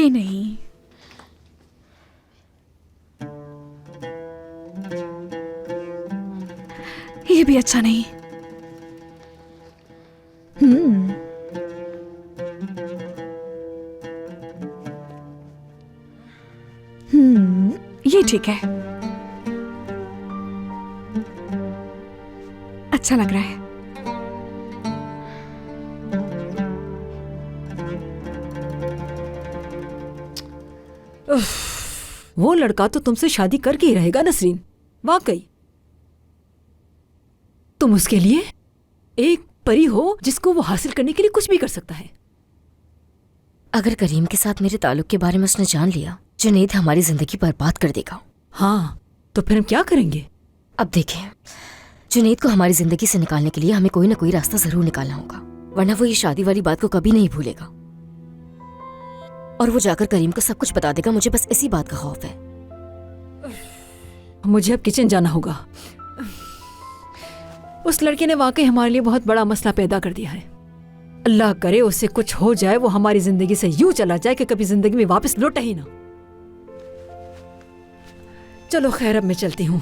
नहीं नहीं, ये भी अच्छा नहीं। ये ठीक है, अच्छा लग रहा है। वो लड़का तो तुमसे शादी करके ही रहेगा नसरीन, वाकई तुम उसके लिए एक परी हो जिसको वो हासिल करने के लिए कुछ भी कर सकता है। अगर करीम के साथ मेरे ताल्लुक के बारे में उसने जान लिया, जुनैद हमारी जिंदगी बर्बाद कर देगा। हाँ, तो फिर हम क्या करेंगे? अब देखें, जुनैद को हमारी जिंदगी से निकालने के लिए हमें कोई ना कोई रास्ता जरूर निकालना होगा, वरना वो ये शादी वाली बात को कभी नहीं भूलेगा और वो जाकर करीम को सब कुछ बता देगा। मुझे बस इसी बात का खौफ है। मुझे अब किचन जाना होगा। उस लड़के ने वाकई हमारे लिए बहुत बड़ा मसला पैदा कर दिया है। अल्लाह करे उससे कुछ हो जाए, वो हमारी जिंदगी से यूं चला जाए कि कभी जिंदगी में वापस लौटे ही ना। चलो खैर, अब मैं चलती हूँ।